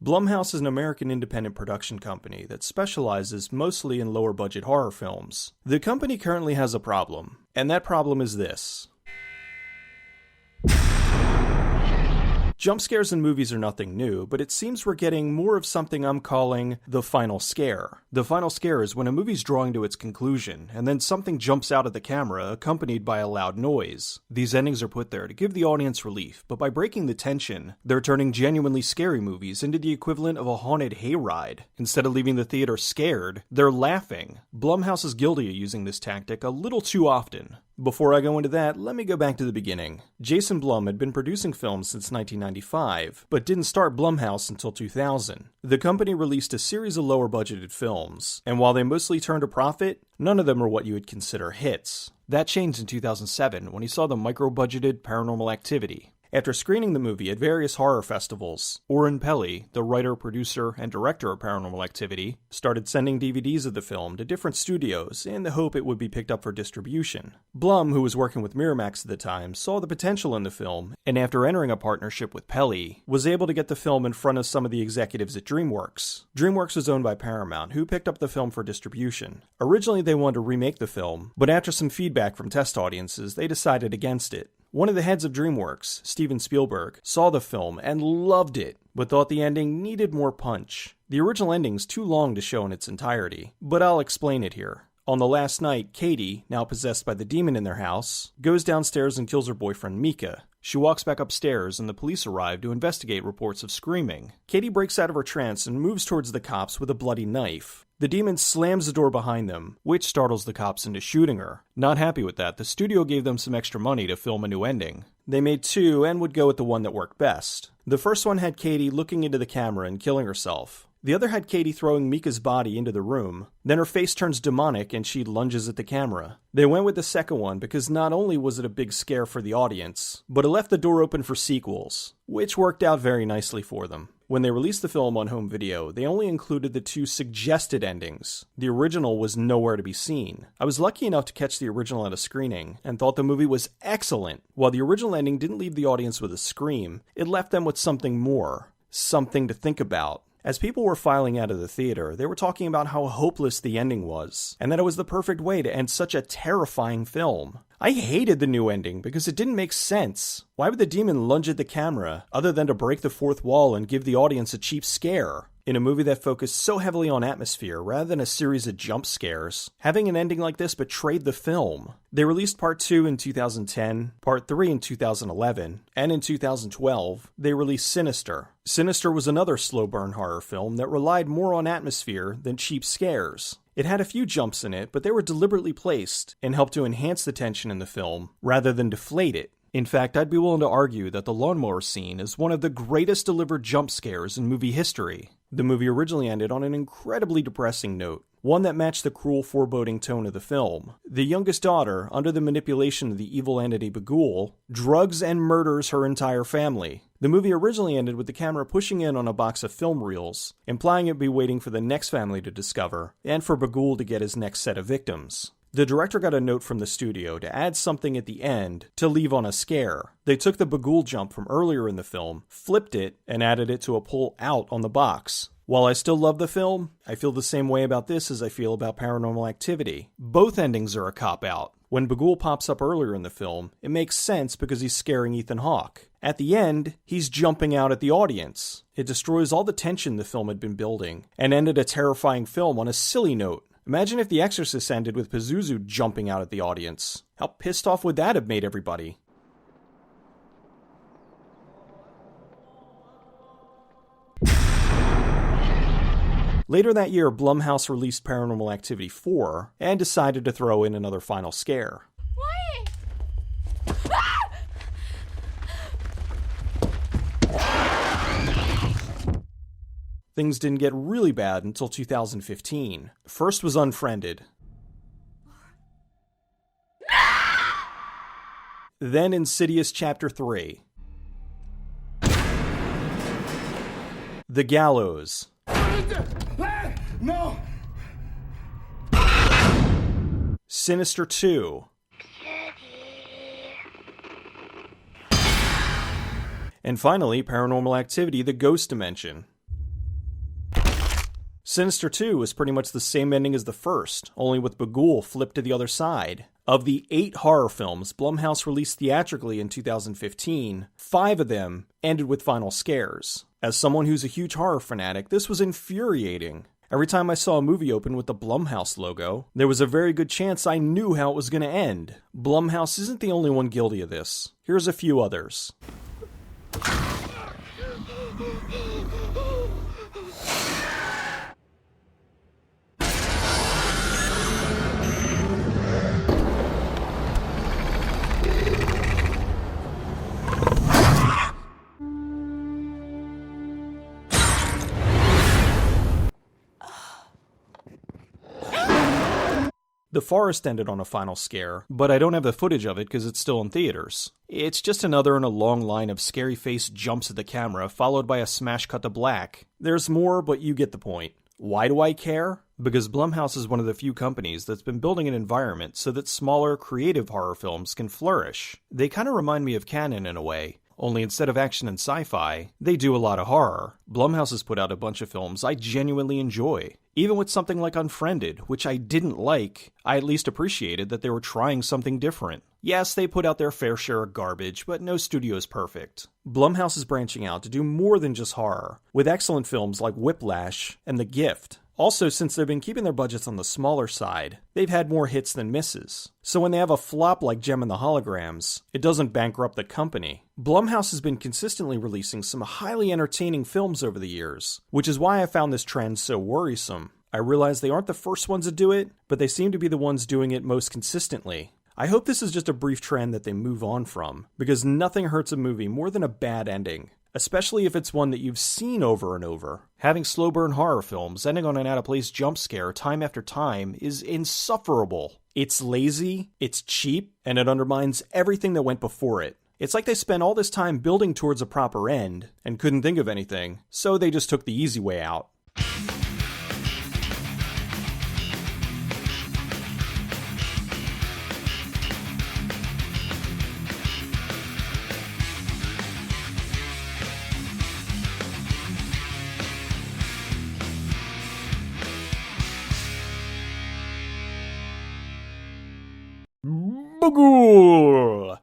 Blumhouse is an American independent production company that specializes mostly in lower-budget horror films. The company currently has a problem, and that problem is this. Jump scares in movies are nothing new, but it seems we're getting more of something I'm calling the final scare. The final scare is when a movie's drawing to its conclusion, and then something jumps out at the camera accompanied by a loud noise. These endings are put there to give the audience relief, but by breaking the tension, they're turning genuinely scary movies into the equivalent of a haunted hayride. Instead of leaving the theater scared, they're laughing. Blumhouse is guilty of using this tactic a little too often. Before I go into that, let me go back to the beginning. Jason Blum had been producing films since 1995, but didn't start Blumhouse until 2000. The company released a series of lower-budgeted films, and while they mostly turned a profit, none of them are what you would consider hits. That changed in 2007 when he saw the micro-budgeted Paranormal Activity. After screening the movie at various horror festivals, Oren Peli, the writer, producer, and director of Paranormal Activity, started sending DVDs of the film to different studios in the hope it would be picked up for distribution. Blum, who was working with Miramax at the time, saw the potential in the film, and after entering a partnership with Peli, was able to get the film in front of some of the executives at DreamWorks. DreamWorks was owned by Paramount, who picked up the film for distribution. Originally they wanted to remake the film, but after some feedback from test audiences, they decided against it. One of the heads of DreamWorks, Steven Spielberg, saw the film and loved it, but thought the ending needed more punch. The original ending's too long to show in its entirety, but I'll explain it here. On the last night, Katie, now possessed by the demon in their house, goes downstairs and kills her boyfriend Mika. She walks back upstairs and the police arrive to investigate reports of screaming. Katie breaks out of her trance and moves towards the cops with a bloody knife. The demon slams the door behind them, which startles the cops into shooting her. Not happy with that, the studio gave them some extra money to film a new ending. They made two and would go with the one that worked best. The first one had Katie looking into the camera and killing herself. The other had Katie throwing Mika's body into the room. Then her face turns demonic and she lunges at the camera. They went with the second one because not only was it a big scare for the audience, but it left the door open for sequels, which worked out very nicely for them. When they released the film on home video, they only included the two suggested endings. The original was nowhere to be seen. I was lucky enough to catch the original at a screening, and thought the movie was excellent. While the original ending didn't leave the audience with a scream, it left them with something more. Something to think about. As people were filing out of the theater, they were talking about how hopeless the ending was, and that it was the perfect way to end such a terrifying film. I hated the new ending because it didn't make sense. Why would the demon lunge at the camera, other than to break the fourth wall and give the audience a cheap scare? In a movie that focused so heavily on atmosphere rather than a series of jump scares, having an ending like this betrayed the film. They released Part 2 in 2010, Part 3 in 2011, and in 2012, they released Sinister. Sinister was another slow burn horror film that relied more on atmosphere than cheap scares. It had a few jumps in it, but they were deliberately placed and helped to enhance the tension in the film rather than deflate it. In fact, I'd be willing to argue that the lawnmower scene is one of the greatest delivered jump scares in movie history. The movie originally ended on an incredibly depressing note, one that matched the cruel, foreboding tone of the film. The youngest daughter, under the manipulation of the evil entity Bagul, drugs and murders her entire family. The movie originally ended with the camera pushing in on a box of film reels, implying it'd be waiting for the next family to discover, and for Bagul to get his next set of victims. The director got a note from the studio to add something at the end to leave on a scare. They took the Bagul jump from earlier in the film, flipped it, and added it to a pull out on the box. While I still love the film, I feel the same way about this as I feel about Paranormal Activity. Both endings are a cop-out. When Bagul pops up earlier in the film, it makes sense because he's scaring Ethan Hawke. At the end, he's jumping out at the audience. It destroys all the tension the film had been building, and ended a terrifying film on a silly note. Imagine if The Exorcist ended with Pazuzu jumping out at the audience. How pissed off would that have made everybody? Later that year, Blumhouse released Paranormal Activity 4 and decided to throw in another final scare. Things didn't get really bad until 2015. First was Unfriended. Then Insidious Chapter 3. The Gallows. No! Sinister 2. And finally, Paranormal Activity, The Ghost Dimension. Sinister 2 is pretty much the same ending as the first, only with Bagul flipped to the other side. Of the 8 horror films Blumhouse released theatrically in 2015, 5 of them ended with final scares. As someone who's a huge horror fanatic, this was infuriating. Every time I saw a movie open with the Blumhouse logo, there was a very good chance I knew how it was going to end. Blumhouse isn't the only one guilty of this. Here's a few others. The Forest ended on a final scare, but I don't have the footage of it because it's still in theaters. It's just another in a long line of scary-faced jumps at the camera, followed by a smash cut to black. There's more, but you get the point. Why do I care? Because Blumhouse is one of the few companies that's been building an environment so that smaller, creative horror films can flourish. They kind of remind me of Canon in a way. Only instead of action and sci-fi, they do a lot of horror. Blumhouse has put out a bunch of films I genuinely enjoy. Even with something like Unfriended, which I didn't like, I at least appreciated that they were trying something different. Yes, they put out their fair share of garbage, but no studio is perfect. Blumhouse is branching out to do more than just horror, with excellent films like Whiplash and The Gift. Also, since they've been keeping their budgets on the smaller side, they've had more hits than misses. So when they have a flop like Gem and the Holograms, it doesn't bankrupt the company. Blumhouse has been consistently releasing some highly entertaining films over the years, which is why I found this trend so worrisome. I realize they aren't the first ones to do it, but they seem to be the ones doing it most consistently. I hope this is just a brief trend that they move on from, because nothing hurts a movie more than a bad ending. Especially if it's one that you've seen over and over. Having slow burn horror films ending on an out-of-place jump scare time after time is insufferable. It's lazy, it's cheap, and it undermines everything that went before it. It's like they spent all this time building towards a proper end and couldn't think of anything, so they just took the easy way out. Bagul!